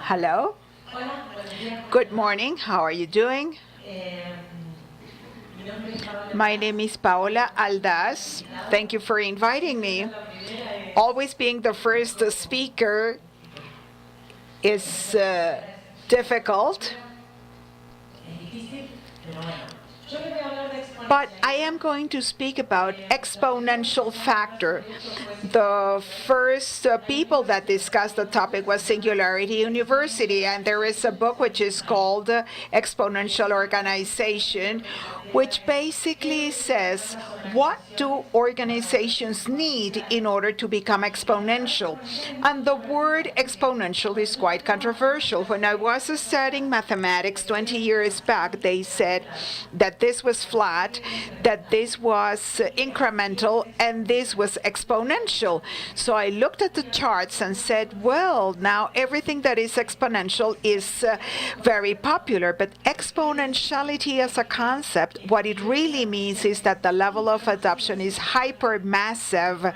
Hello. Good morning. How are you doing? My name is Paola Aldaz. Thank you for inviting me. Always being the first speaker is difficult, but I am going to speak about exponential factor. The first people that discussed the topic was Singularity University, and there is a book which is called Exponential Organization, which basically says what do organizations need in order to become exponential. And the word exponential is quite controversial. When I was studying mathematics 20 years back, they said that this was flat, that this was incremental, and this was exponential. So I looked at the charts and said, well, now everything that is exponential is very popular, but exponentiality as a concept, what it really means is that the level of adoption is hypermassive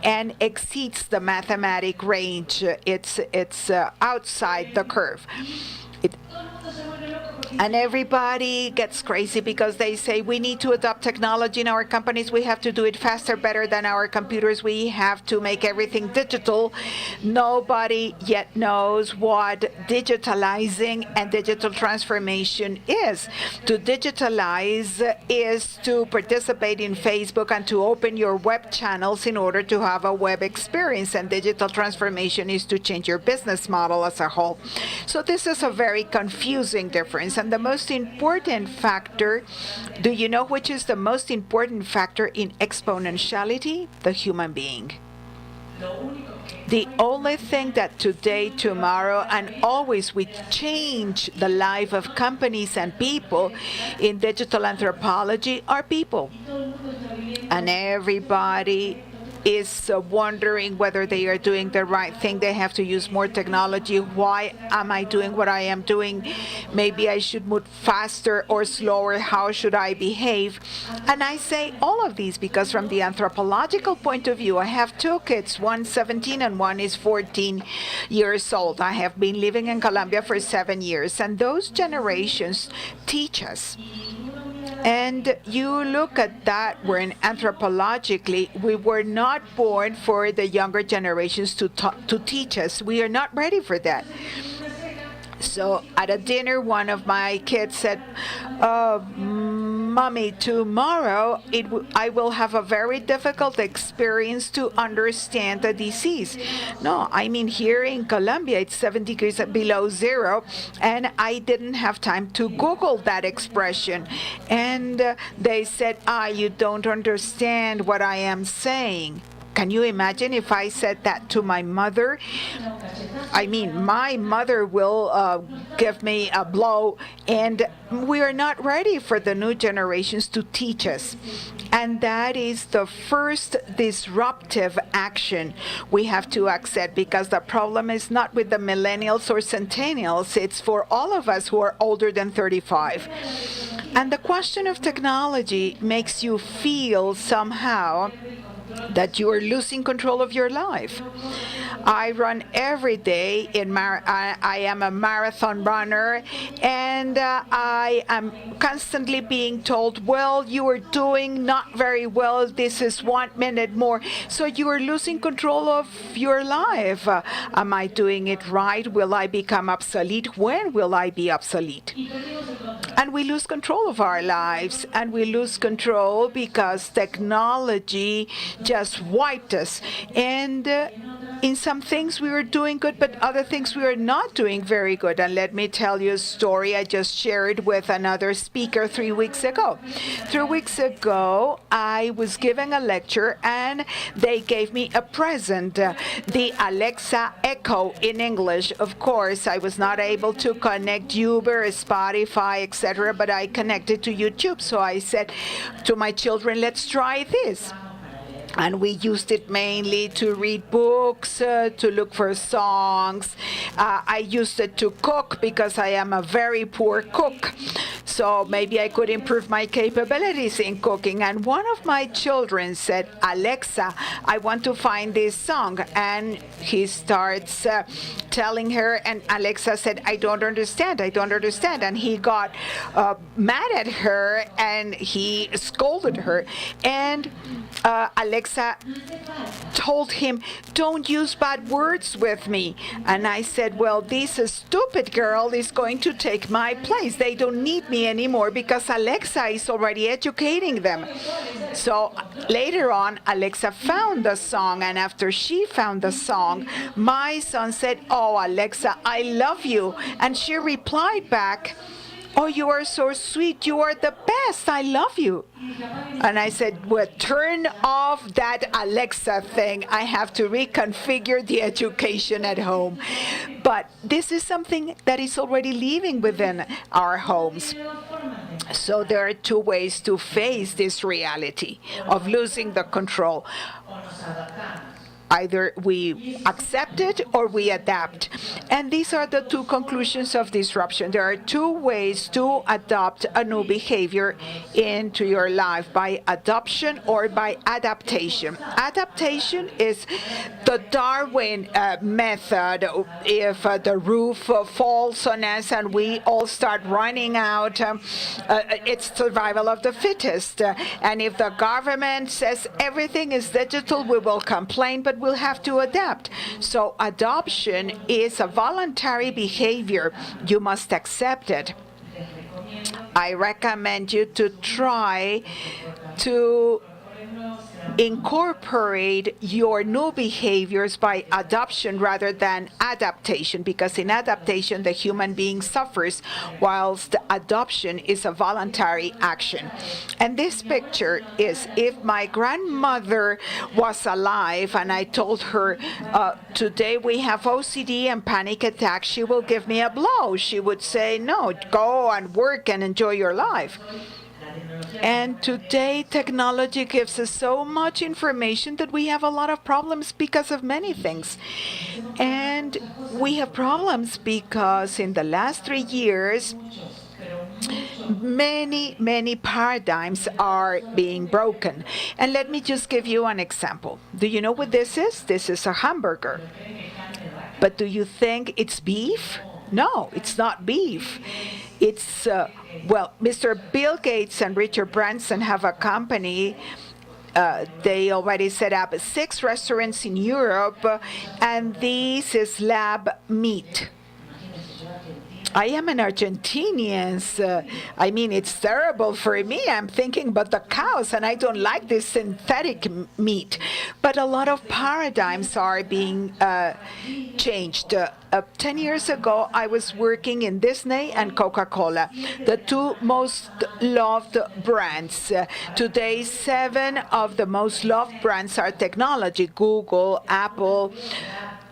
and exceeds the mathematic range. It's outside the curve. And everybody gets crazy because they say we need to adopt technology in our companies. We have to do it faster, better than our computers. We have to make everything digital. Nobody yet knows what digitalizing and digital transformation is. To digitalize is to participate in Facebook and to open your web channels in order to have a web experience. And digital transformation is to change your business model as a whole. So this is a very confusing difference. And the most important factor, do you know which is the most important factor in exponentiality? The human being. The only thing that today, tomorrow, and always will change the life of companies and people in digital anthropology are people. And everybody is wondering whether they are doing the right thing. They have to use more technology. Why am I doing what I am doing? Maybe I should move faster or slower. How should I behave? And I say all of these because from the anthropological point of view, I have two kids, one 17 and one is 14 years old. I have been living in Colombia for 7 years, and those generations teach us. And you look at that when anthropologically we were not born for the younger generations to teach us. We are not ready for that. So at a dinner, one of my kids said, Mommy, tomorrow I will have a very difficult experience to understand the disease. No, I mean here in Colombia, it's 70 degrees below zero, and I didn't have time to Google that expression. And they said, you don't understand what I am saying. Can you imagine if I said that to my mother? I mean, my mother will give me a blow, and we are not ready for the new generations to teach us. And that is the first disruptive action we have to accept, because the problem is not with the millennials or centennials, it's for all of us who are older than 35. And the question of technology makes you feel somehow that you are losing control of your life. I run every day. I am a marathon runner, and I am constantly being told, well, you are doing not very well. This is 1 minute more. So you are losing control of your life. Am I doing it right? Will I become obsolete? When will I be obsolete? And we lose control of our lives, and we lose control because technology just wiped us. And in some things we were doing good, but other things we were not doing very good. And let me tell you a story I just shared with another speaker 3 weeks ago. 3 weeks ago, I was giving a lecture, and they gave me a present, the Alexa Echo in English. Of course, I was not able to connect Uber, Spotify, etc., but I connected to YouTube. So I said to my children, let's try this. And we used it mainly to read books, to look for songs. I used it to cook because I am a very poor cook. so maybe I could improve my capabilities in cooking. And one of my children said, Alexa, I want to find this song. And he starts telling her, and Alexa said, I don't understand. And he got mad at her, and he scolded her. And Alexa told him, don't use bad words with me. And I said, well, this stupid girl is going to take my place. They don't need me anymore because Alexa is already educating them. So later on, Alexa found the song, and after she found the song, my son said, oh, Alexa, I love you. And she replied back, oh, you are so sweet. You are the best. I love you. And I said, well, turn off that Alexa thing. I have to reconfigure the education at home. But this is something that is already living within our homes. So there are two ways to face this reality of losing the control. Either we accept it or we adapt. And these are the two conclusions of disruption. There are two ways to adopt a new behavior into your life, by adoption or by adaptation. Adaptation is the Darwin method. If the roof falls on us and we all start running out, it's survival of the fittest. And if the government says everything is digital, we will complain, but we'll have to adapt. So adoption is a voluntary behavior. You must accept it. I recommend you to try to incorporate your new behaviors by adoption rather than adaptation, because in adaptation the human being suffers, whilst adoption is a voluntary action. And this picture is, if my grandmother was alive and I told her, today we have OCD and panic attacks, she will give me a blow. She would say, no, go and work and enjoy your life. And today, technology gives us so much information that we have a lot of problems because of many things. And we have problems because in the last 3 years, many paradigms are being broken. And let me just give you an example. Do you know what this is? This is a hamburger. But do you think it's beef? No, it's not beef. It's, well, Mr. Bill Gates and Richard Branson have a company. They already set up 6 restaurants in Europe, and this is lab meat. I am an Argentinian. I mean, it's terrible for me. I'm thinking about the cows, and I don't like this synthetic meat. But a lot of paradigms are being changed. 10 years ago, I was working in Disney and Coca-Cola, the two most loved brands. Today, 7 of the most loved brands are technology: Google, Apple.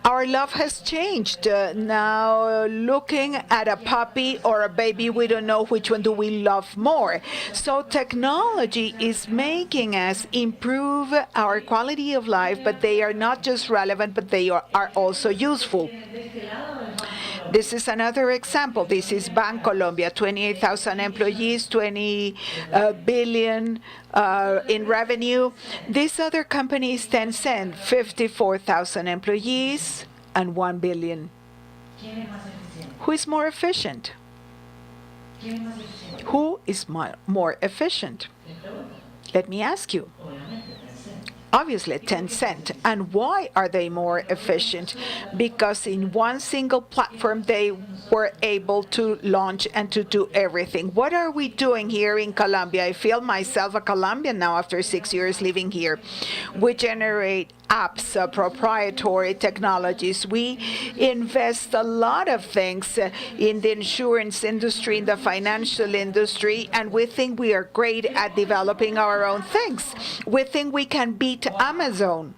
Our love has changed. Now, looking at a puppy or a baby, we don't know which one do we love more. So technology is making us improve our quality of life, but they are not just relevant, but they are also useful. This is another example. This is Bancolombia, 28,000 employees, 20 billion in revenue. This other company is Tencent, 54,000 employees and 1 billion. Who is more efficient? Who is more efficient? Let me ask you. Obviously, Tencent. And why are they more efficient? Because in one single platform, they were able to launch and to do everything. What are we doing here in Colombia? I feel myself a Colombian now after 6 years living here. We generate apps, proprietary technologies. We invest a lot of things in the insurance industry, in the financial industry, and we think we are great at developing our own things. We think we can beat Amazon.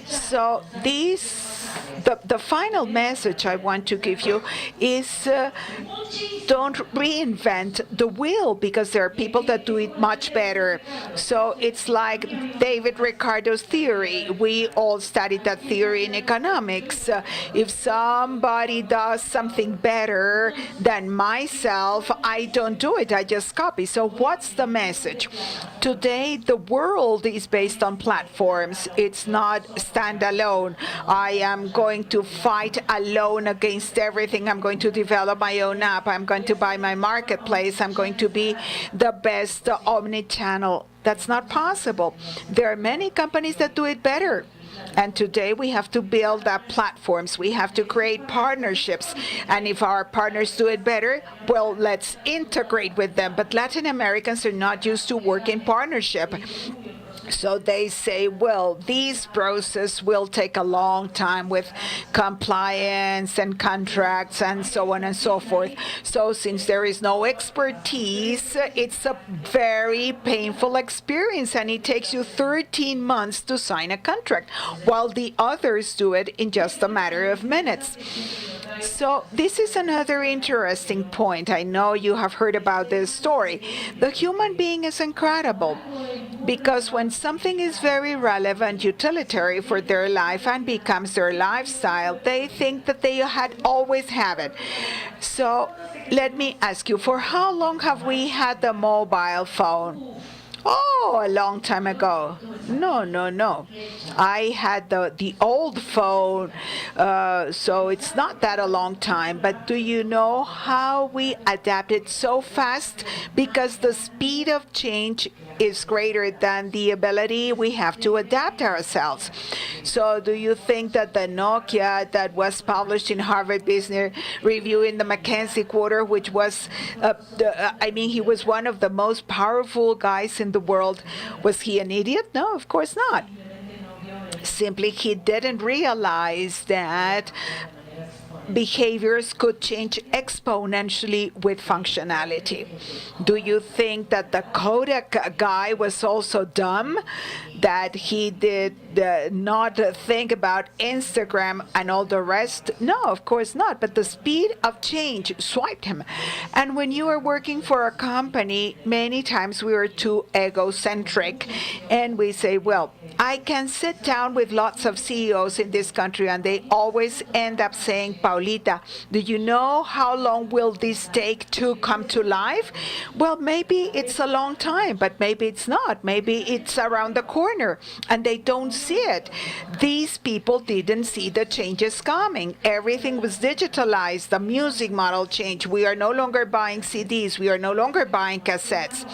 So these The final message I want to give you is don't reinvent the wheel, because there are people that do it much better. So it's like David Ricardo's theory. We all studied that theory in economics. If somebody does something better than myself, I don't do it, I just copy. So what's the message? Today, the world is based on platforms. It's not standalone. I am going to fight alone against everything. I'm going to develop my own app. I'm going to buy my marketplace. I'm going to be the best omni-channel. That's not possible. There are many companies that do it better. And today we have to build up platforms. We have to create partnerships. And if our partners do it better, well, let's integrate with them. But Latin Americans are not used to work in partnership. So they say, well, this process will take a long time with compliance and contracts and so on and so forth. So since there is no expertise, it's a very painful experience, and it takes you 13 months to sign a contract, while the others do it in just a matter of minutes. So this is another interesting point. I know you have heard about this story. The human being is incredible, because when something is very relevant, utilitarian for their life and becomes their lifestyle, they think that they had always have it. So let me ask you, for how long have we had the mobile phone? Oh, a long time ago. No. I had the old phone, so it's not that a long time. But do you know how we adapted so fast? Because the speed of change is greater than the ability we have to adapt ourselves. So do you think that the Nokia that was published in Harvard Business Review in the McKinsey quarter, which was, he was one of the most powerful guys in the world, was he an idiot? No, of course not. Simply, he didn't realize that behaviors could change exponentially with functionality. Do you think that the Kodak guy was also dumb, that he did not think about Instagram and all the rest? No, of course not. But the speed of change swiped him. And when you are working for a company, many times we are too egocentric, and we say, well, I can sit down with lots of CEOs in this country, and they always end up saying, Paulita, do you know how long will this take to come to life? Well, maybe it's a long time, but maybe it's not. Maybe it's around the corner, and they don't see it. These people didn't see the changes coming. Everything was digitalized. The music model changed. We are no longer buying CDs. We are no longer buying cassettes.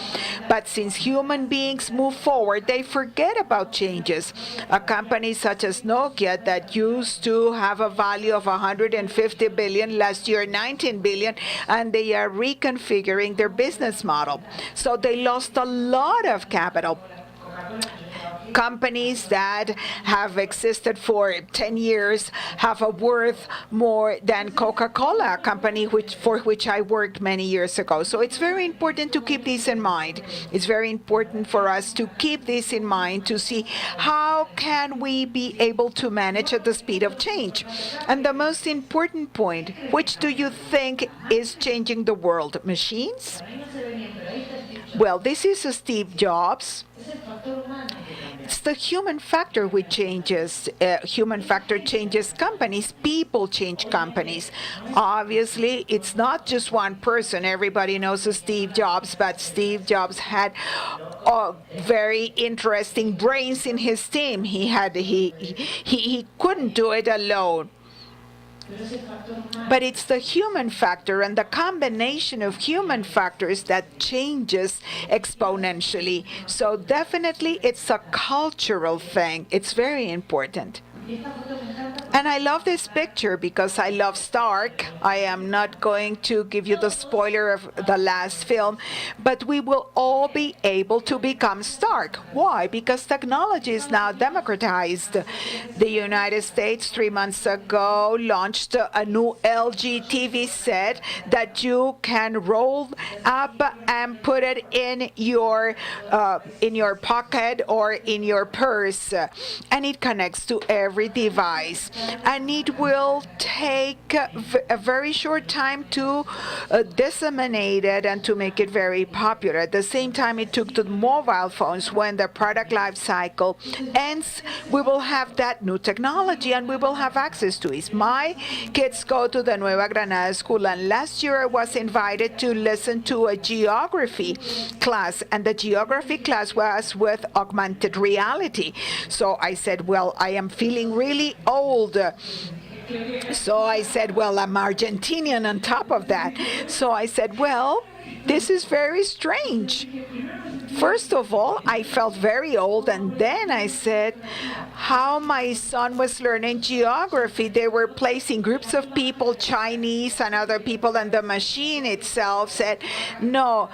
But since human beings move forward, they forget about changes. A company such as Nokia, that used to have a value of 150 billion, last year 19 billion, and they are reconfiguring their business model. So they lost a lot of capital. Companies that have existed for 10 years have a worth more than Coca-Cola, a company for which I worked many years ago. So it's very important to keep this in mind. It's very important for us to keep this in mind, to see how can we be able to manage at the speed of change. And the most important point, which do you think is changing the world? Machines? Well, this is Steve Jobs. It's the human factor which changes. Human factor changes companies. People change companies. Obviously, it's not just one person. Everybody knows Steve Jobs, but Steve Jobs had very interesting brains in his team. He couldn't do it alone. But it's the human factor and the combination of human factors that changes exponentially. So definitely it's a cultural thing. It's very important. And I love this picture because I love Stark. I am not going to give you the spoiler of the last film, but we will all be able to become Stark. Why? Because technology is now democratized. The United States 3 months ago launched a new LG TV set that you can roll up and put it in your pocket or in your purse, and it connects to every every device, and it will take a very short time to disseminate it and to make it very popular. At the same time it took to mobile phones. When the product life cycle ends, we will have that new technology and we will have access to it. My kids go to the Nueva Granada school, and last year I was invited to listen to a geography class, and the geography class was with augmented reality. So I said, well, I am feeling really old. So I said, well, I'm Argentinian on top of that. So I said, well, this is very strange. First of all, I felt very old, and then I said how my son was learning geography. They were placing groups of people, Chinese and other people, and the machine itself said, no,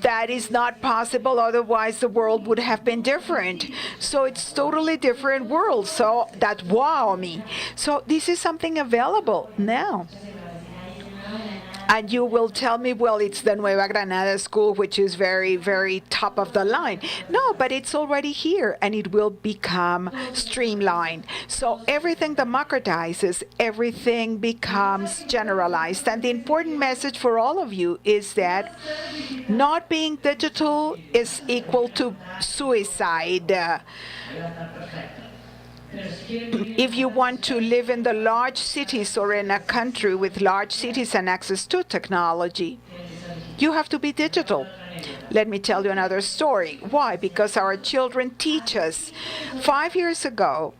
that is not possible, otherwise the world would have been different. So it's totally different world. So that wowed me. So this is something available now. And you will tell me, well, it's the Nueva Granada school, which is very, very top of the line. No, but it's already here, and it will become streamlined. So everything democratizes, everything becomes generalized. And the important message for all of you is that not being digital is equal to suicide. If you want to live in the large cities or in a country with large cities and access to technology, you have to be digital. Let me tell you another story. Why? Because our children teach us. 5 years ago,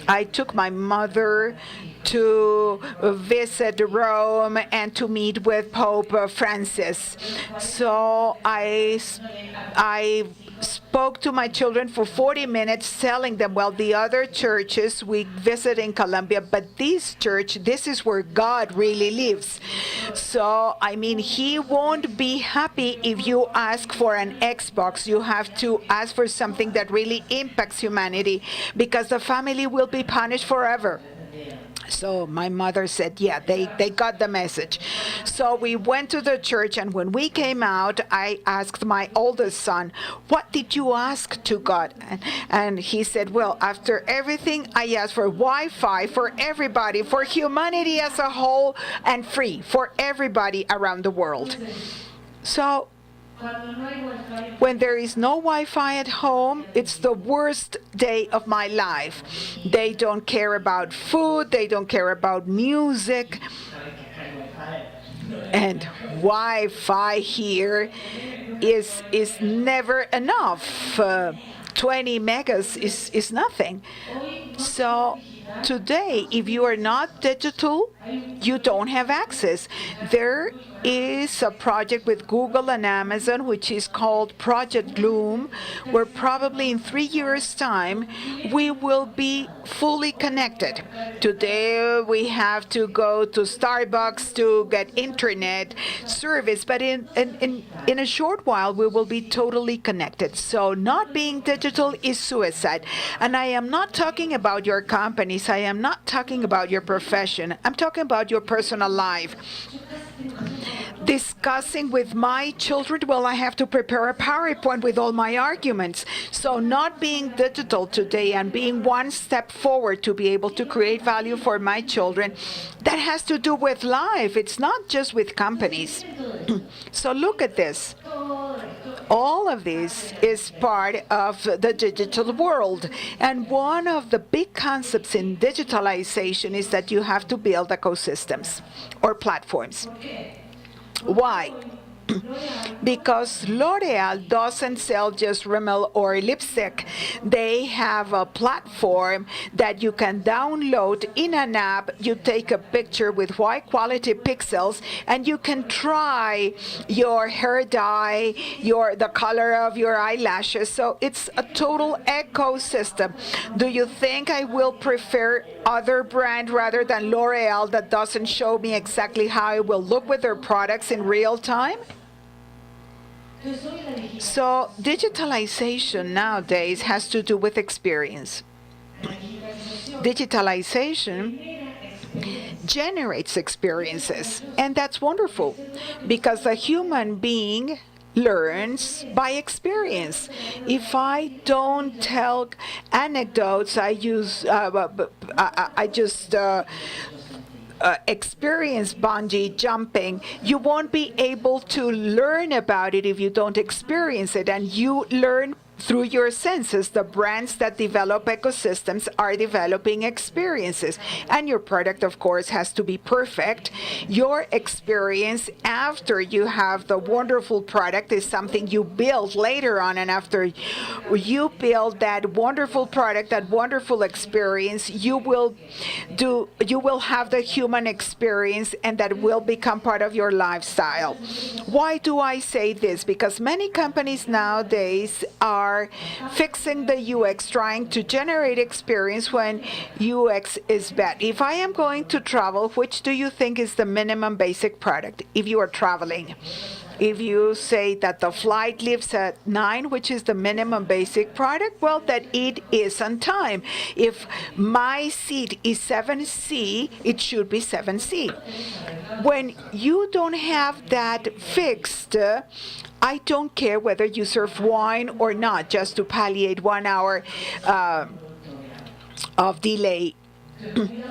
I took my mother to visit Rome and to meet with Pope Francis. So I spoke to my children for 40 minutes telling them, well, the other churches we visit in Colombia, but this church, this is where God really lives. So, I mean, he won't be happy if you ask for an Xbox. You have to ask for something that really impacts humanity, because the family will be punished forever. So my mother said, yeah, they got the message. So we went to the church, and when we came out, I asked my oldest son, what did you ask to God? And he said, well, after everything, I asked for Wi-Fi for everybody, for humanity as a whole, and free for everybody around the world. So when there is no Wi-Fi at home, it's the worst day of my life. They don't care about food, they don't care about music. And Wi-Fi here is never enough. 20 megas is nothing. So today, if you are not digital, you don't have access. There is a project with Google and Amazon, which is called Project Loom, where probably in 3 years' time, we will be fully connected. Today, we have to go to Starbucks to get internet service, but in a short while, we will be totally connected. So not being digital is suicide. And I am not talking about your companies. I am not talking about your profession. I'm talking about your personal life. Discussing with my children, well, I have to prepare a PowerPoint with all my arguments. So not being digital today and being one step forward to be able to create value for my children, that has to do with life. It's not just with companies. So look at this. All of this is part of the digital world. And one of the big concepts in digitalization is that you have to build ecosystems or platforms. Why? Because L'Oreal doesn't sell just Rimmel or lipstick. They have a platform that you can download in an app. You take a picture with high quality pixels, and you can try your hair dye, the color of your eyelashes. So it's a total ecosystem. Do you think I will prefer other brand rather than L'Oreal that doesn't show me exactly how I will look with their products in real time? So digitalization nowadays has to do with experience. Digitalization generates experiences, and that's wonderful, because the human being, learns by experience. If I don't tell anecdotes, I just experience bungee jumping, you won't be able to learn about it if you don't experience it. And you learn through your senses. The brands that develop ecosystems are developing experiences. And your product, of course, has to be perfect. Your experience after you have the wonderful product is something you build later on. And after you build that wonderful product, that wonderful experience, you will have the human experience, and that will become part of your lifestyle. Why do I say this? Because many companies nowadays are fixing the UX, trying to generate experience when UX is bad. If I am going to travel, which do you think is the minimum basic product if you are traveling? If you say that the flight leaves at 9, which is the minimum basic product, well, that it is on time. If my seat is 7C, it should be 7C. When you don't have that fixed, I don't care whether you serve wine or not, just to palliate 1 hour of delay.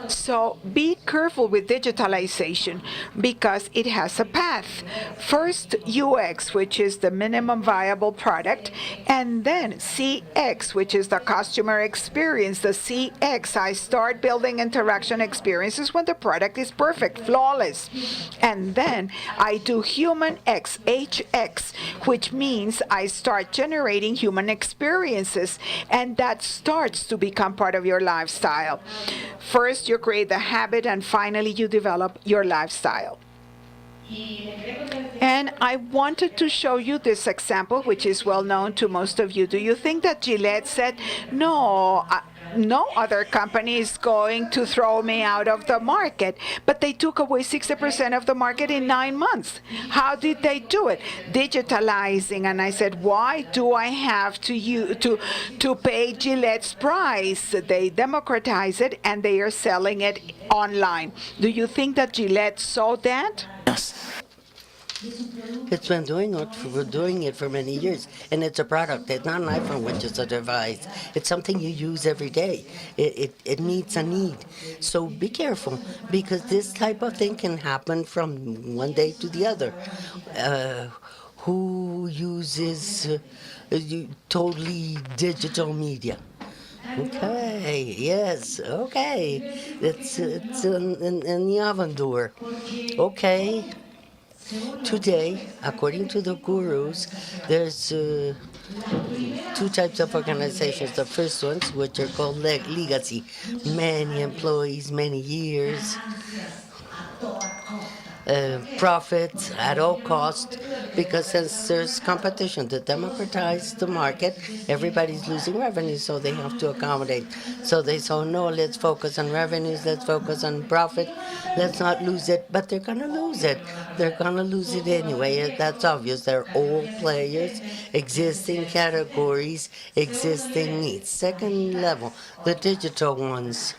So be careful with digitalization because it has a path. First, UX, which is the minimum viable product, and then CX, which is the customer experience. The CX, I start building interaction experiences when the product is perfect, flawless. And then I do human X, HX, which means I start generating human experiences, and that starts to become part of your lifestyle. First, you create the habit, and finally, you develop your lifestyle. And I wanted to show you this example, which is well known to most of you. Do you think that Gillette said, no, no other company is going to throw me out of the market? But they took away 60% of the market in 9 months. How did they do it? Digitalizing. And I said, why do I have to pay Gillette's price? They democratize it, and they are selling it online. Do you think that Gillette saw that? Yes. It's been doing it for many years, and it's a product. It's not an iPhone, which is a device. It's something you use every day. It meets a need. So be careful, because this type of thing can happen from one day to the other. Who uses totally digital media? Okay, yes, okay. It's in the oven door. Okay. Today, according to the gurus, there's two types of organizations. The first ones, which are called legacy, many employees, many years, profits at all cost, because since there's competition to democratize the market, everybody's losing revenue, so they have to accommodate. So they say, no, let's focus on revenues, let's focus on profit, let's not lose it. But they're going to lose it. They're going to lose it anyway. That's obvious. They're old players, existing categories, existing needs. Second level, the digital ones,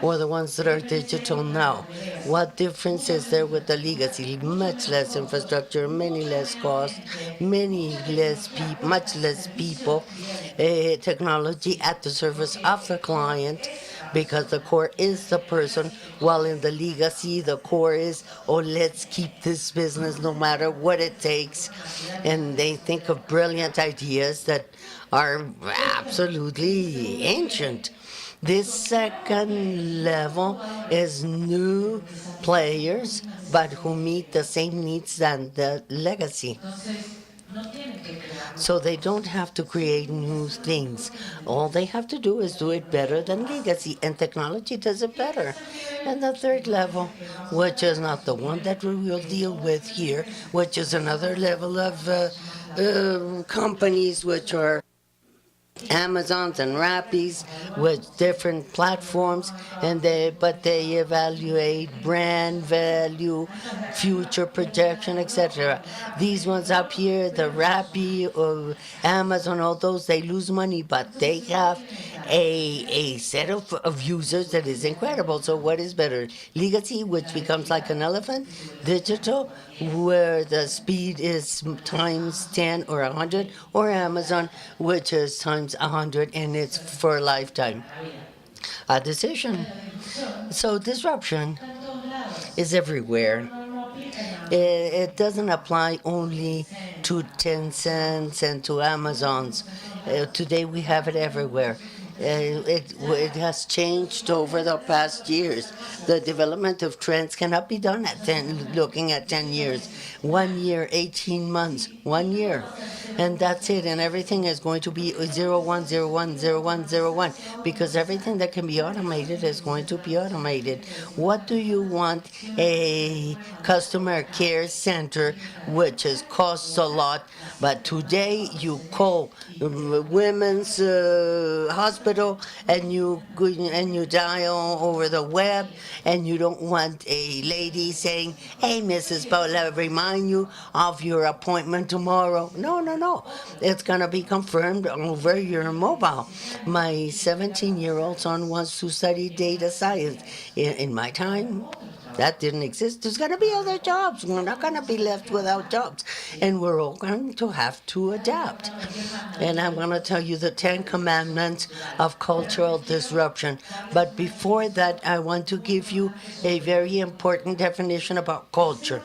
or the ones that are digital now. What difference is there with the legacy? Much less infrastructure, many less cost, much less people, technology at the service of the client, because the core is the person, while in the legacy, the core is, oh, let's keep this business no matter what it takes. And they think of brilliant ideas that are absolutely ancient. This second level is new players, but who meet the same needs than the legacy. So they don't have to create new things. All they have to do is do it better than legacy, and technology does it better. And the third level, which is not the one that we will deal with here, which is another level of companies which are Amazons and Rappies with different platforms, but they evaluate brand value, future projection, etc. These ones up here, the Rappi or Amazon, all those, they lose money, but they have a set of users that is incredible. So what is better? Legacy, which becomes like an elephant, digital, where the speed is times 10 or 100, or Amazon, which is times 100 and it's for a lifetime. A decision. So disruption is everywhere. It doesn't apply only to 10 cents and to Amazons. Today we have it everywhere. It has changed over the past years. The development of trends cannot be done at looking at 10 years. 1 year, 18 months, 1 year. And that's it. And everything is going to be 0101010101 because everything that can be automated is going to be automated. What do you want a customer care center, which is costs a lot, but today you call women's hospital and you dial over the web and you don't want a lady saying, "Hey, Mrs. Paola, remind you of your appointment tomorrow." No, no, no. It's gonna be confirmed over your mobile. My 17-year-old son wants to study data science. In my time, that didn't exist. There's going to be other jobs. We're not going to be left without jobs. And we're all going to have to adapt. And I'm going to tell you the 10 commandments of cultural disruption. But before that, I want to give you a very important definition about culture.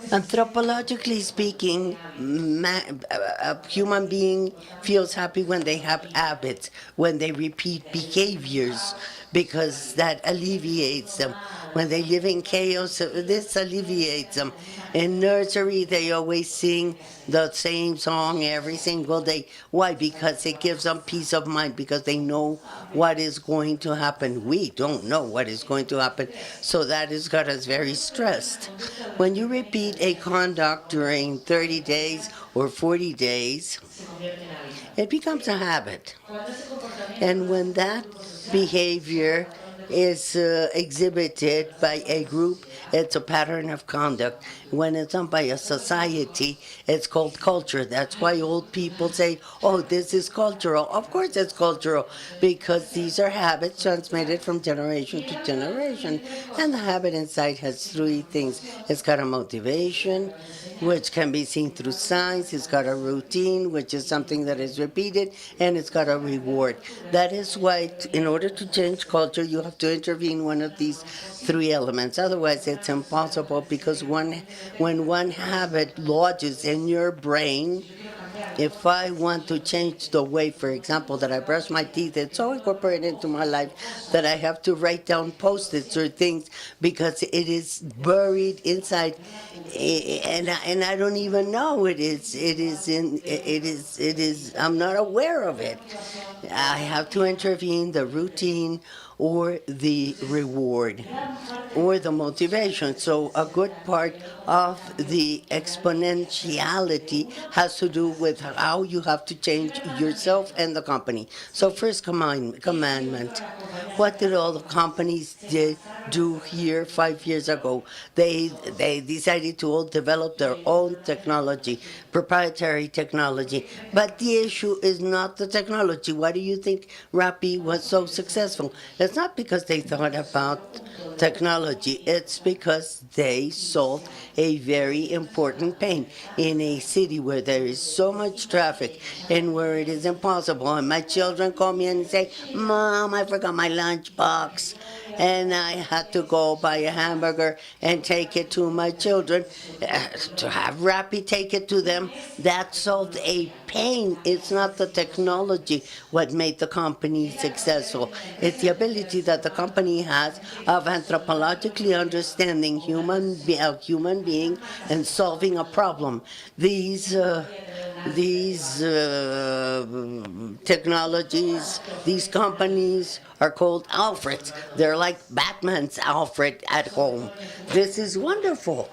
Anthropologically speaking, a human being feels happy when they have habits, when they repeat behaviors, because that alleviates them. When they live in chaos, this alleviates them. In nursery, they always sing the same song every single day. Why? Because it gives them peace of mind, because they know what is going to happen. We don't know what is going to happen, so that has got us very stressed. When you repeat a conduct during 30 days or 40 days, it becomes a habit. And when that behavior is exhibited by a group, it's a pattern of conduct. When it's done by a society, it's called culture. That's why old people say, "Oh, this is cultural." Of course it's cultural, because these are habits transmitted from generation to generation. And the habit inside has three things. It's got a motivation, which can be seen through signs. It's got a routine, which is something that is repeated, and it's got a reward. That is why, in order to change culture, you have to intervene one of these three elements. Otherwise, it's impossible, because when one habit lodges in your brain, if I want to change the way, for example, that I brush my teeth, it's so incorporated into my life that I have to write down post-its or things, because it is buried inside, and I don't even know it is. I'm not aware of it. I have to intervene the routine or the reward or the motivation. So a good part of the exponentiality has to do with how you have to change yourself and the company. So first commandment. What did all the companies do here 5 years ago? They decided to all develop their own technology, proprietary technology. But the issue is not the technology. Why do you think Rappi was so successful? It's not because they thought about technology. It's because they solved a very important pain in a city where there is so much traffic and where it is impossible. And my children call me and say, "Mom, I forgot my lunchbox." And I had to go buy a hamburger and take it to my children. To have Rappi take it to them, that solved a pain. It's not the technology what made the company successful. It's the ability that the company has of anthropologically understanding a human being and solving a problem. These technologies, these companies are called Alfreds. They're like Batman's Alfred at home. This is wonderful.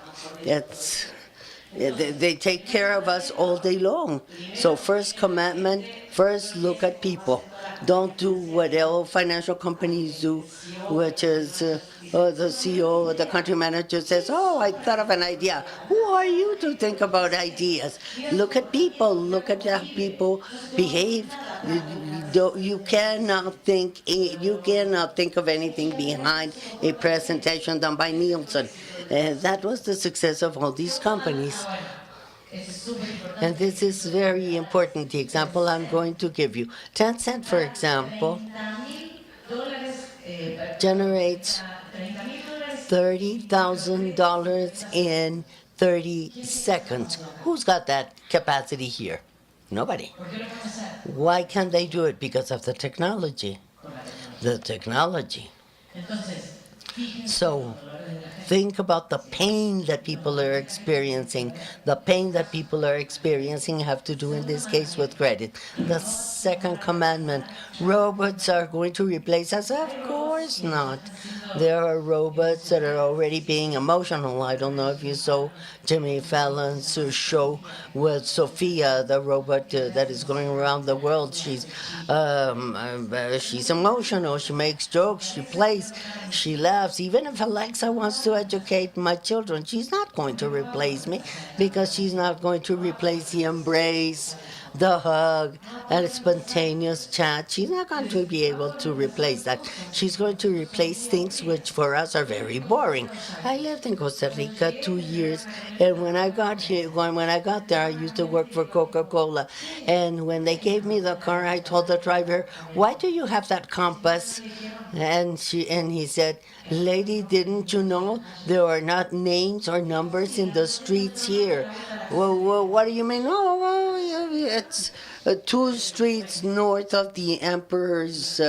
They take care of us all day long. So first commandment, first look at people. Don't do what all financial companies do, which is the CEO or the country manager says, oh, I thought of an idea. Who are you to think about ideas? Look at people. Look at how people behave. You cannot think of anything behind a presentation done by Nielsen. That was the success of all these companies. And this is very important. The example I'm going to give you. Tencent, for example, generates $30,000 in 30 seconds. Who's got that capacity here? Nobody. Why can't they do it? Because of the technology. The technology. So think about the pain that people are experiencing. The pain that people are experiencing have to do in this case with credit. The second commandment, robots are going to replace us? Of course not. There are robots that are already being emotional. I don't know if you saw Jimmy Fallon's show with Sophia, the robot that is going around the world. She's emotional. She makes jokes. She plays. She laughs. Even if Alexa wants to educate my children, she's not going to replace me because she's not going to replace the embrace, the hug, and spontaneous chat. She's not going to be able to replace that. She's going to replace things which for us are very boring. I lived in Costa Rica 2 years, and when I got there, I used to work for Coca-Cola. And when they gave me the car, I told the driver, "Why do you have that compass?" And he said, "Lady, didn't you know there are not names or numbers in the streets here?" Well, what do you mean? Oh, well, it's 2 streets north of the emperor's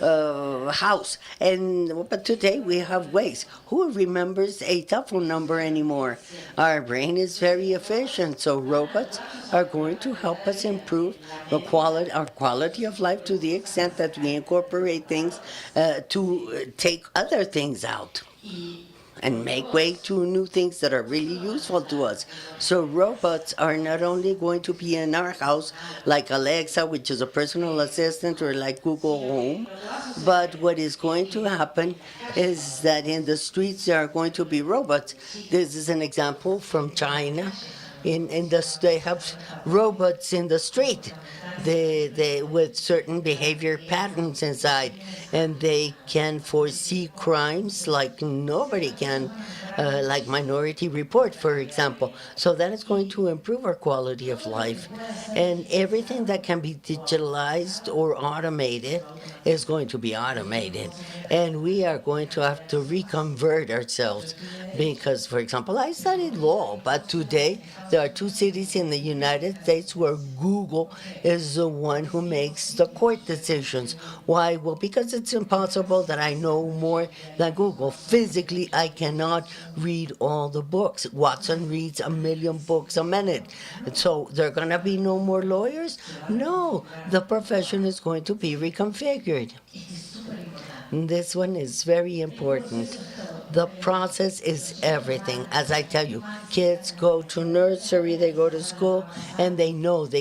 house. But today we have Waze. Who remembers a telephone number anymore? Our brain is very efficient, so robots are going to help us improve our quality of life to the extent that we incorporate things to take other things out and make way to new things that are really useful to us. So robots are not only going to be in our house, like Alexa, which is a personal assistant, or like Google Home, but what is going to happen is that in the streets there are going to be robots. This is an example from China. They have robots in the street. They with certain behavior patterns inside, and they can foresee crimes like nobody can, like Minority Report, for example. So that is going to improve our quality of life, and everything that can be digitalized or automated is going to be automated, and we are going to have to reconvert ourselves because, for example, I studied law, but today there are 2 cities in the United States where Google is the one who makes the court decisions. Why? Well, because it's impossible that I know more than Google. Physically, I cannot read all the books. Watson reads 1 million books a minute. So there are going to be no more lawyers? No, the profession is going to be reconfigured. This one is very important. The process is everything. As I tell you, kids go to nursery, they go to school, and they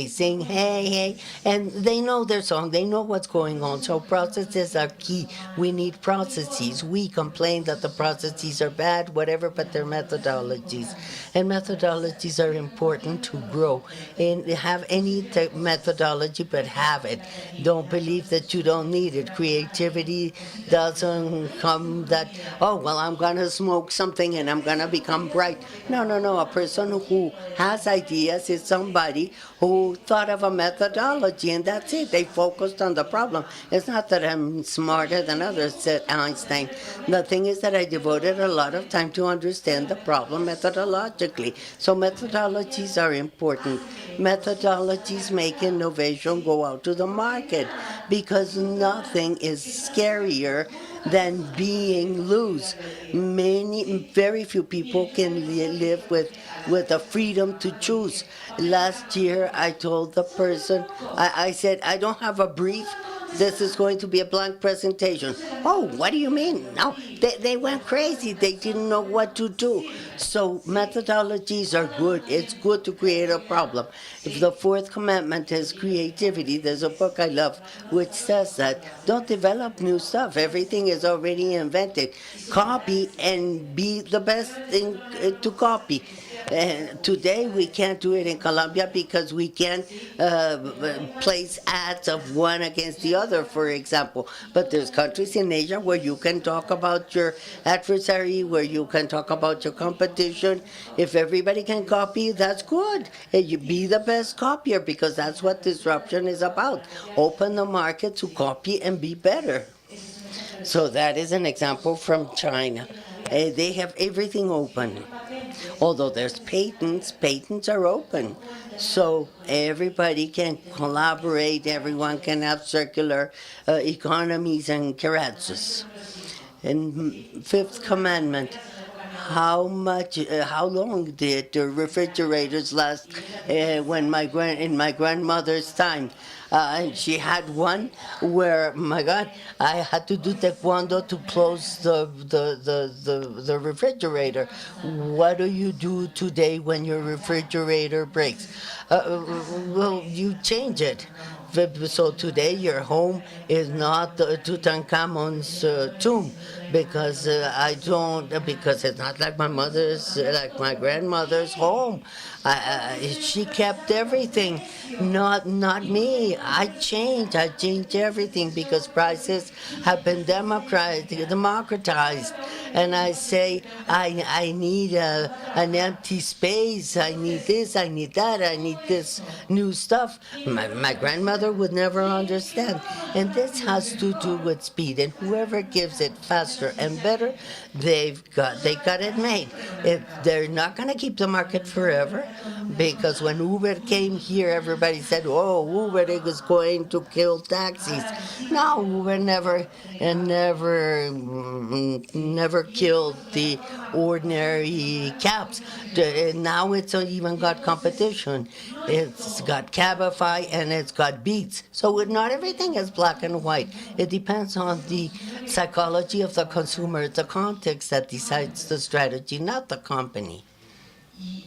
sing, hey, hey, and they know their song, they know what's going on. So processes are key. We need processes. We complain that the processes are bad, whatever, but they're methodologies. And methodologies are important to grow. And have any methodology, but have it. Don't believe that you don't need it. Creativity doesn't come that, oh, well, I'm going to smoke something and I'm going to become bright. No. A person who has ideas is somebody who thought of a methodology, and that's it. They focused on the problem. It's not that I'm smarter than others, said Einstein. The thing is that I devoted a lot of time to understand the problem methodologically. So methodologies are important. Methodologies make innovation go out to the market because nothing is scarier than being loose. Very few people can live with the freedom to choose. Last year, I told the person, I said, I don't have a brief, this is going to be a blank presentation. Oh, what do you mean? No, they went crazy. They didn't know what to do. So methodologies are good. It's good to create a problem. If the fourth commandment is creativity, there's a book I love which says that don't develop new stuff. Everything is already invented. Copy and be the best thing to copy. And today we can't do it in Colombia because we can't place ads of one against the other, for example. But there's countries in Asia where you can talk about your adversary, where you can talk about your competition. If everybody can copy, that's good. And you be the best copier because that's what disruption is about. Open the market to copy and be better. So that is an example from China. They have everything open. Although there's patents are open. So everybody can collaborate, everyone can have circular economies and carrots. And fifth commandment, how long did the refrigerators last in my grandmother's time? And she had one where, my God, I had to do taekwondo to close the refrigerator. What do you do today when your refrigerator breaks? Well, you change it. So today your home is not Tutankhamun's tomb because because it's not like like my grandmother's home. She kept everything, not me. I changed everything because prices have been democratized. And I say, I need an empty space, I need this, I need that, I need this new stuff. My grandmother would never understand. And this has to do with speed. And whoever gives it faster and better, they got it made. They're not going to keep the market forever because when Uber came here, everybody said, oh, Uber is going to kill taxis. No, Uber never killed the ordinary cabs. Now it's even got competition. It's got Cabify and it's got Beats. So not everything is black and white. It depends on the psychology of the consumer. It's the context that decides the strategy, not the company.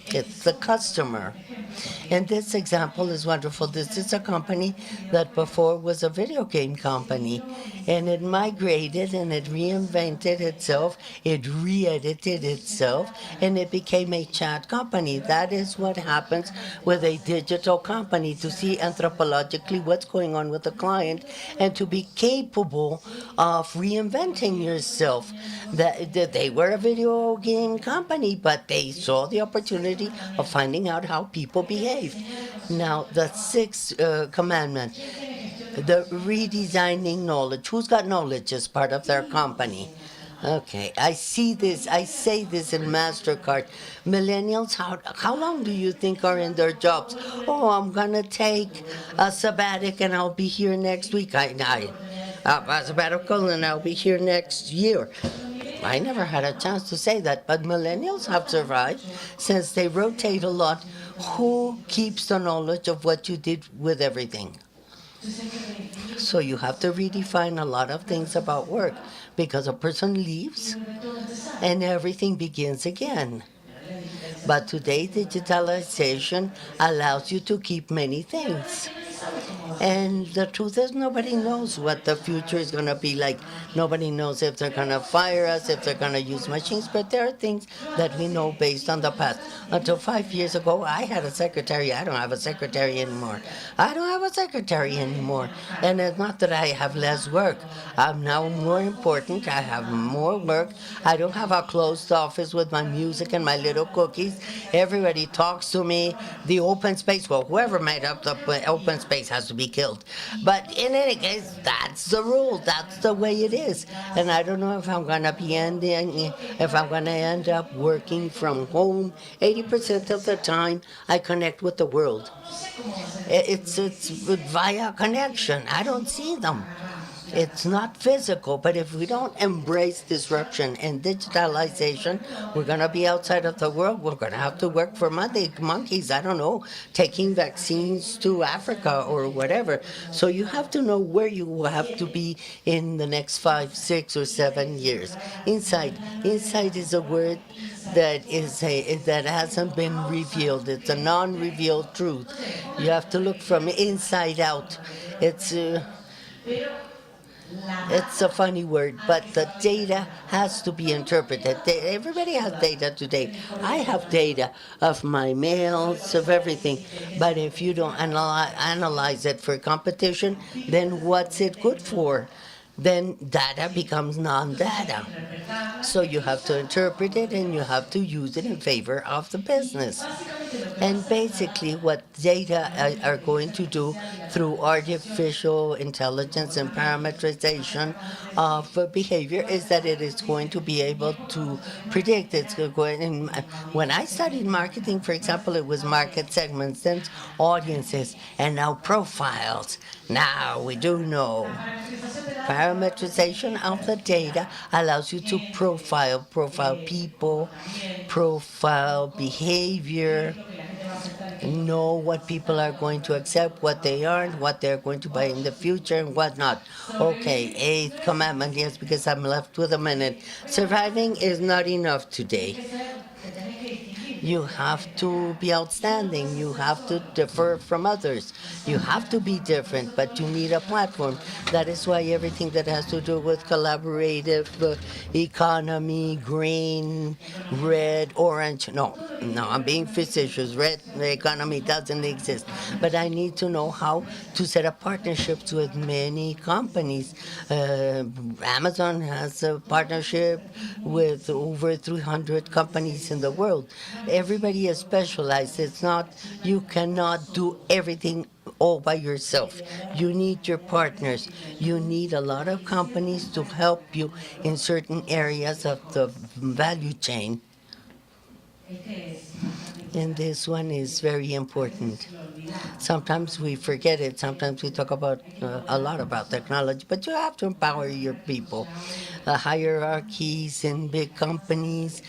It's the customer. And this example is wonderful. This is a company that before was a video game company. And it migrated and it reinvented itself. It re-edited itself. And it became a chat company. That is what happens with a digital company, to see anthropologically what's going on with the client and to be capable of reinventing yourself. That they were a video game company, but they saw the opportunity of finding out how people behaved. Now, the sixth commandment, the redesigning knowledge. Who's got knowledge as part of their company? Okay, I say this in MasterCard. Millennials, how long do you think are in their jobs? Oh, I'm going to take a sabbatic and I'll be here next week. A sabbatical and I'll be here next year. I never had a chance to say that, but millennials have survived since they rotate a lot. Who keeps the knowledge of what you did with everything? So you have to redefine a lot of things about work because a person leaves and everything begins again. But today, digitalization allows you to keep many things. And the truth is, nobody knows what the future is going to be like. Nobody knows if they're going to fire us, if they're going to use machines, but there are things that we know based on the past. Until 5 years ago, I had a secretary. I don't have a secretary anymore. And it's not that I have less work. I'm now more important. I have more work. I don't have a closed office with my music and my little cookies. Everybody talks to me. The open space, well, whoever made up the open space has to be killed. But in any case, that's the rule. That's the way it is. And I don't know if I'm going to end up working from home. 80% of the time, I connect with the world. It's via connection. I don't see them. It's not physical, but if we don't embrace disruption and digitalization, we're going to be outside of the world. We're going to have to work for monkeys, I don't know, taking vaccines to Africa or whatever. So you have to know where you will have to be in the next 5, 6, or 7 years. Insight. Insight is a word that hasn't been revealed. It's a non-revealed truth. You have to look from inside out. It's uh, it's a funny word, but the data has to be interpreted. Everybody has data today. I have data of my mails, of everything. But if you don't analyze it for competition, then what's it good for? Then data becomes non data. So you have to interpret it and you have to use it in favor of the business. And basically, what data are going to do through artificial intelligence and parameterization of behavior is that it is going to be able to predict. It's going. When I studied marketing, for example, it was market segments, then audiences, and now profiles. Now we do know. Parameterization of the data allows you to profile people, profile behavior, know what people are going to accept, what they aren't, what they're going to buy in the future, and what not. Okay, eighth commandment, yes, because I'm left with a minute. Surviving is not enough today. You have to be outstanding. You have to differ from others. You have to be different, but you need a platform. That is why everything that has to do with collaborative economy, green, red, orange. No, I'm being facetious. Red economy doesn't exist. But I need to know how to set up partnerships with many companies. Amazon has a partnership with over 300 companies in the world. Everybody is specialized. It's not, you cannot do everything all by yourself. You need your partners. You need a lot of companies to help you in certain areas of the value chain. And this one is very important. Sometimes we forget it. Sometimes we talk about a lot about technology, but you have to empower your people. Hierarchies in big companies.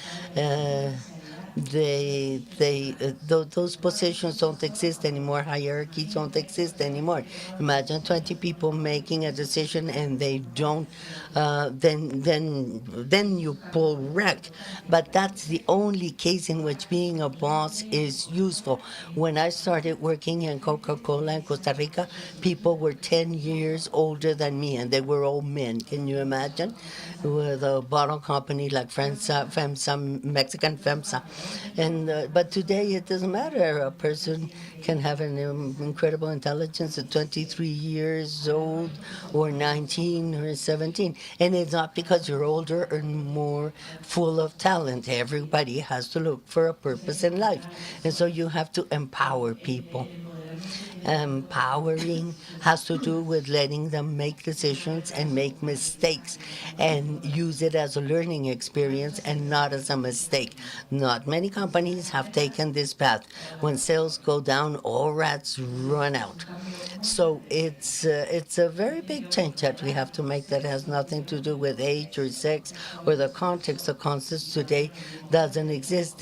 Those positions don't exist anymore. Hierarchies don't exist anymore. Imagine 20 people making a decision and they don't. Then you pull wreck. But that's the only case in which being a boss is useful. When I started working in Coca-Cola in Costa Rica, people were 10 years older than me, and they were all men. Can you imagine? With a bottle company like FEMSA, Mexican FEMSA. But today it doesn't matter. A person can have an incredible intelligence at 23 years old or 19 or 17. And it's not because you're older or more full of talent. Everybody has to look for a purpose in life. And so you have to empower people. Empowering has to do with letting them make decisions and make mistakes and use it as a learning experience and not as a mistake. Not many companies have taken this path. When sales go down, all rats run out. So it's a very big change that we have to make that has nothing to do with age or sex or the context. The context today doesn't exist.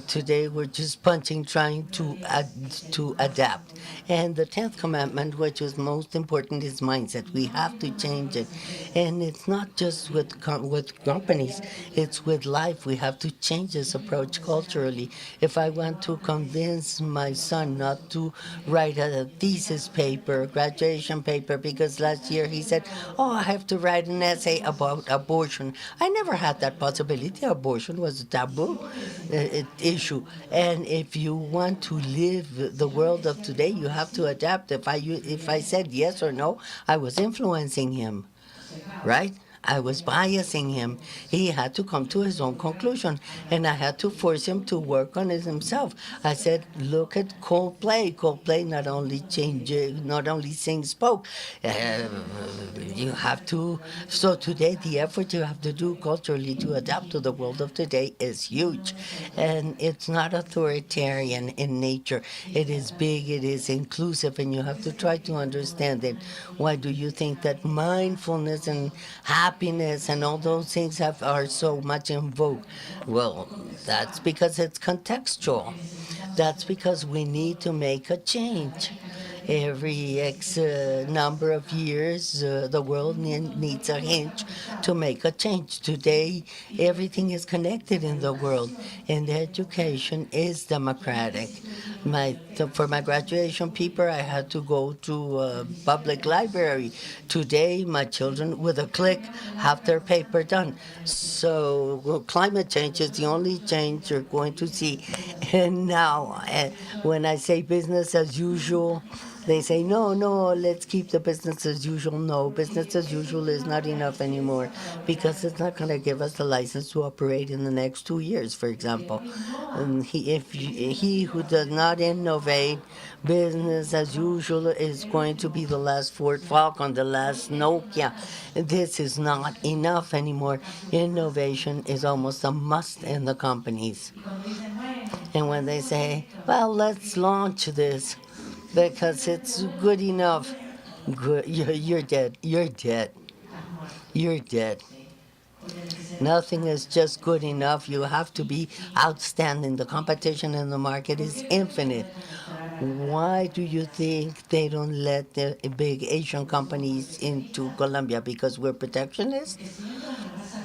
Today we're just punching, trying to adapt. And the 10th commandment, which is most important, is mindset. We have to change it. And it's not just with companies, it's with life. We have to change this approach culturally. If I want to convince my son not to write a thesis paper, graduation paper, because last year he said, "Oh, I have to write an essay about abortion." I never had that possibility. Abortion was a taboo issue. And if you want to live the world of today, you have to adapt. If I said yes or no, I was influencing him, right? I was biasing him. He had to come to his own conclusion, and I had to force him to work on it himself. I said, "Look at Coldplay. Coldplay not only sings folk. Uh, you have to. So today, the effort you have to do culturally to adapt to the world of today is huge, and it's not authoritarian in nature. It is big. It is inclusive, and you have to try to understand it. Why do you think that mindfulness and happiness and all those things are so much in vogue? Well, that's because it's contextual. That's because we need to make a change. Every X number of years, the world needs a hinge to make a change. Today, everything is connected in the world, and education is democratic. For my graduation paper, I had to go to a public library. Today, my children, with a click, have their paper done. So, well, climate change is the only change you're going to see. And now, when I say business as usual, they say, no, no, let's keep the business as usual. No, business as usual is not enough anymore because it's not going to give us the license to operate in the next 2 years, for example. And if he who does not innovate, business as usual is going to be the last Ford Falcon, the last Nokia. This is not enough anymore. Innovation is almost a must in the companies. And when they say, well, let's launch this because it's good enough, good, you're dead. You're dead. You're dead. Nothing is just good enough. You have to be outstanding. The competition in the market is infinite. Why do you think they don't let the big Asian companies into Colombia? Because we're protectionist?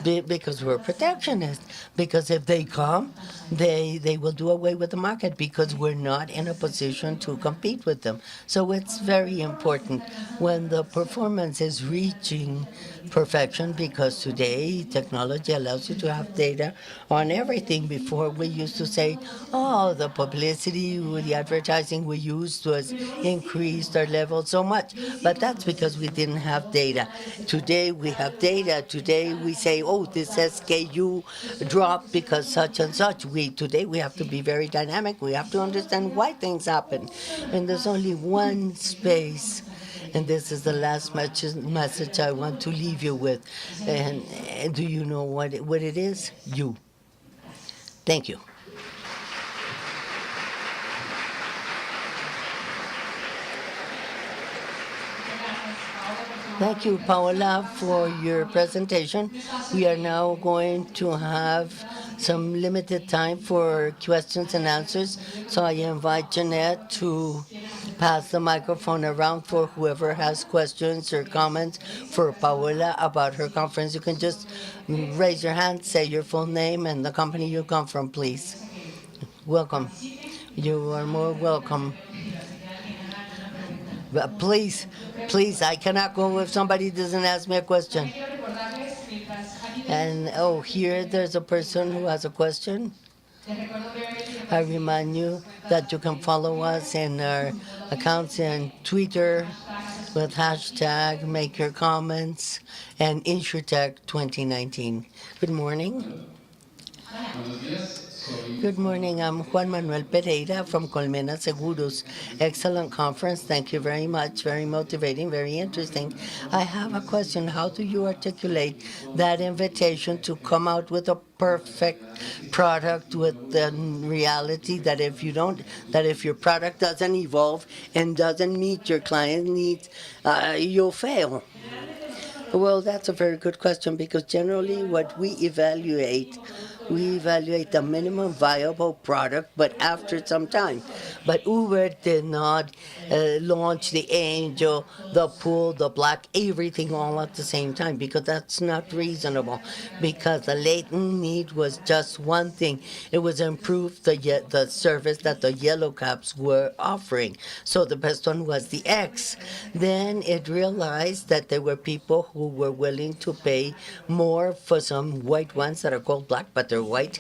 Because we're protectionist. Because if they come, they will do away with the market because we're not in a position to compete with them. So it's very important when the performance is reaching perfection because today technology allows you to have data on everything. Before we used to say, oh, the publicity, the advertising we used was increased our level so much. But that's because we didn't have data. Today we have data. Today we say, oh, this SKU dropped because such and such. Today we have to be very dynamic. We have to understand why things happen. And there's only one space, and this is the last message I want to leave you with. And do you know what it is? You. Thank you. Thank you, Paola, for your presentation. We are now going to have some limited time for questions and answers. So I invite Jeanette to pass the microphone around for whoever has questions or comments for Paola about her conference. You can just raise your hand, say your full name and the company you come from, please. Welcome. You are more welcome. But please, I cannot go if somebody doesn't ask me a question. And oh, here there's a person who has a question. I remind you that you can follow us in our accounts in Twitter with hashtag make your comments and Insurtech 2019. Good morning. Good morning. I'm Juan Manuel Pereira from Colmena Seguros. Excellent conference. Thank you very much. Very motivating, very interesting. I have a question. How do you articulate that invitation to come out with a perfect product with the reality that if your product doesn't evolve and doesn't meet your client needs, you'll fail? Well, that's a very good question because generally what we evaluate the minimum viable product, but after some time. But Uber did not launch the Angel, the Pool, the Black, everything all at the same time because that's not reasonable. Because the latent need was just one thing. It was improve the service that the yellow cabs were offering. So the best one was the X. Then it realized that there were people who were willing to pay more for some white ones that are called black, but they're are white,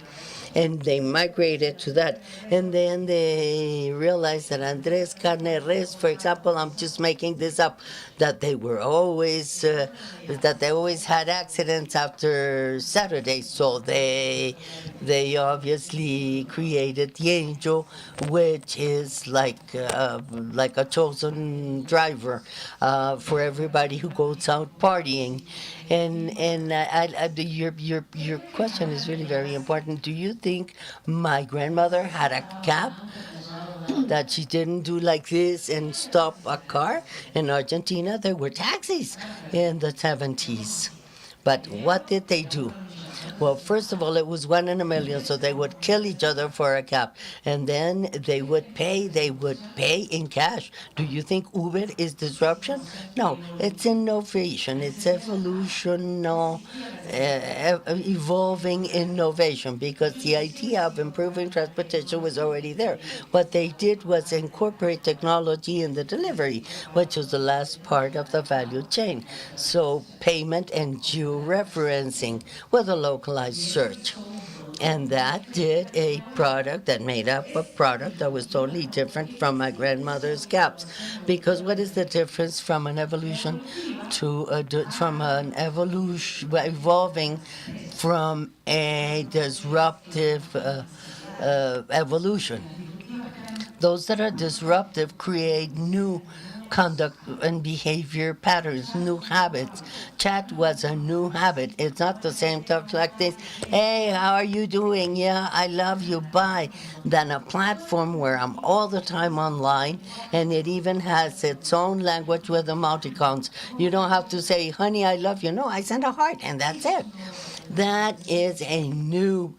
and they migrated to that. And then they realized that Andres Carneres, for example, I'm just making this up, that that they always had accidents after Saturday. So they obviously created the angel, which is like a chosen driver for everybody who goes out partying. Your question is really very important. Do you think my grandmother had a cab that she didn't do like this and stop a car? In Argentina, there were taxis in the 70s. But what did they do? Well, first of all, it was 1 in a million, so they would kill each other for a cab, and then they would pay in cash. Do you think Uber is disruption? No, it's innovation, it's evolutional, evolving innovation, because the idea of improving transportation was already there. What they did was incorporate technology in the delivery, which was the last part of the value chain. So payment and georeferencing with a localized search. And that did a product that made up a product that was totally different from my grandmother's caps. Because what is the difference from an evolution from an evolution evolving from a disruptive evolution? Those that are disruptive create new conduct and behavior patterns, new habits. Chat was a new habit. It's not the same stuff like this. Hey, how are you doing? Yeah, I love you. Bye. Than a platform where I'm all the time online, and it even has its own language with emoticons. You don't have to say, honey, I love you. No, I send a heart, and that's it. That is a new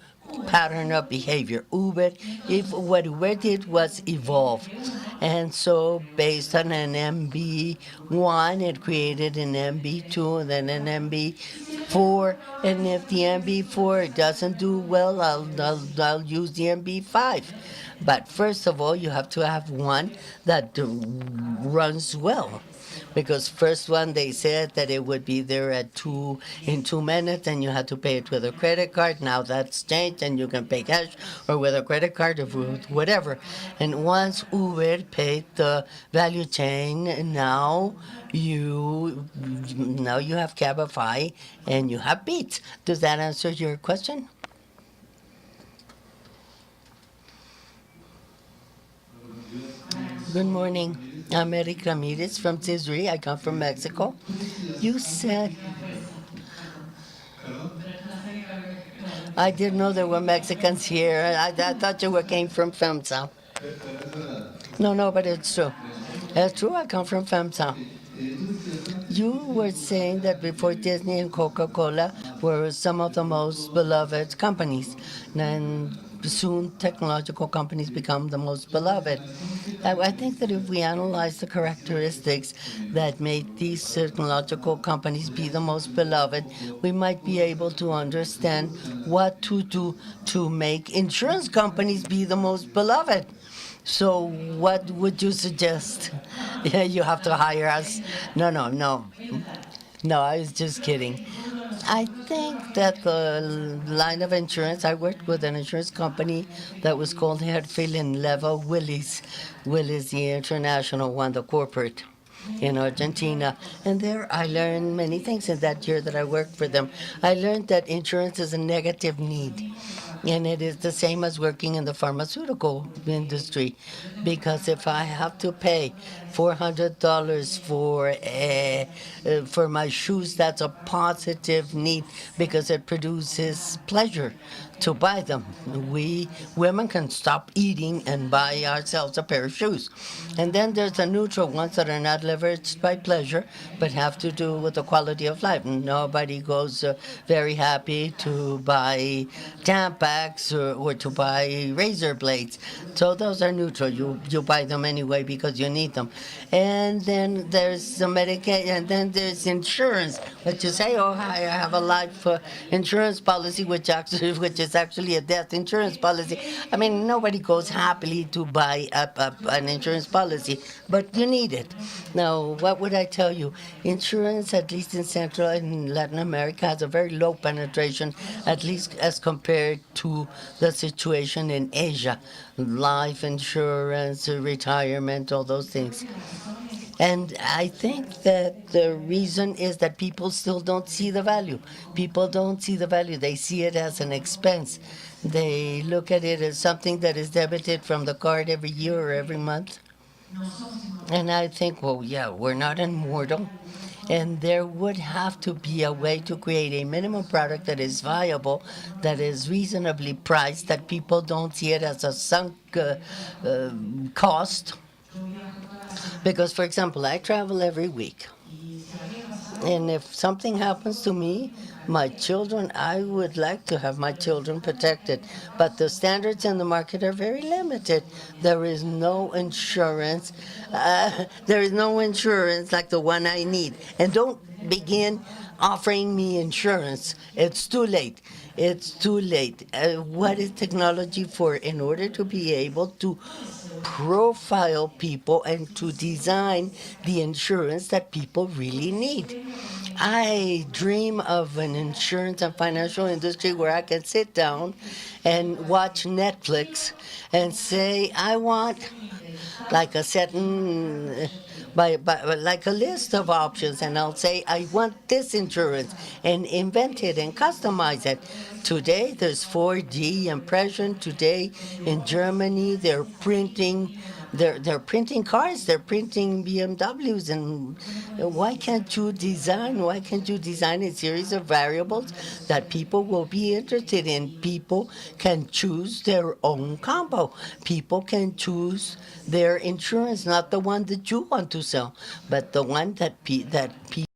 pattern of behavior. What Uber did was evolve. And so, based on an MB1, it created an MB2 and then an MB4. And if the MB4 doesn't do well, I'll use the MB5. But first of all, you have to have one that runs well. Because first one, they said that it would be there in 2 minutes, and you had to pay it with a credit card. Now that's changed, and you can pay cash or with a credit card or with whatever. And once Uber paid the value chain, now you have Cabify and you have Beats. Does that answer your question? Good morning. I'm Eric Ramirez from Tisri. I come from Mexico. You said I didn't know there were Mexicans here. I thought you came from FEMSA. No, but it's true. It's true. I come from FEMSA. You were saying that before Disney and Coca-Cola were some of the most beloved companies, and soon technological companies become the most beloved. I think that if we analyze the characteristics that made these technological companies be the most beloved, we might be able to understand what to do to make insurance companies be the most beloved. So what would you suggest? Yeah, you have to hire us. No. No, I was just kidding. I think that the line of insurance, I worked with an insurance company that was called Herfield and Level Willis. Willis, the international one, the corporate in Argentina. And there I learned many things in that year that I worked for them. I learned that insurance is a negative need. And it is the same as working in the pharmaceutical industry, because if I have to pay $400 for my shoes, that's a positive need because it produces pleasure to buy them. We women can stop eating and buy ourselves a pair of shoes. And then there's the neutral ones that are not leveraged by pleasure but have to do with the quality of life. Nobody goes very happy to buy Tampa bags or to buy razor blades. So those are neutral. You buy them anyway because you need them. And then there's the medication, and then there's insurance. But you say, oh, I have a life insurance policy, which is actually a death insurance policy. I mean, nobody goes happily to buy an insurance policy, but you need it. Now, what would I tell you? Insurance, at least in Central and Latin America, has a very low penetration, at least as compared to the situation in Asia. Life insurance, retirement, all those things. And I think that the reason is that people still don't see the value. People don't see the value. They see it as an expense. They look at it as something that is debited from the card every year or every month. And I think, well, yeah, we're not immortal. And there would have to be a way to create a minimum product that is viable, that is reasonably priced, that people don't see it as a sunk cost. Because, for example, I travel every week. And if something happens to me, my children, I would like to have my children protected. But the standards in the market are very limited. There is no insurance. There is no insurance like the one I need. And don't begin offering me insurance. It's too late. It's too late. What is technology for? In order to be able to profile people and to design the insurance that people really need. I dream of an insurance and financial industry where I can sit down and watch Netflix and say, I want like a certain like a list of options, and I'll say I want this insurance and invent it and customize it. Today there's 4D impression. Today in Germany they're printing cars, they're printing BMWs, and why can't you design a series of variables that people will be interested in? People can choose their own combo. People can choose their insurance, not the one that you want to sell, but the one that people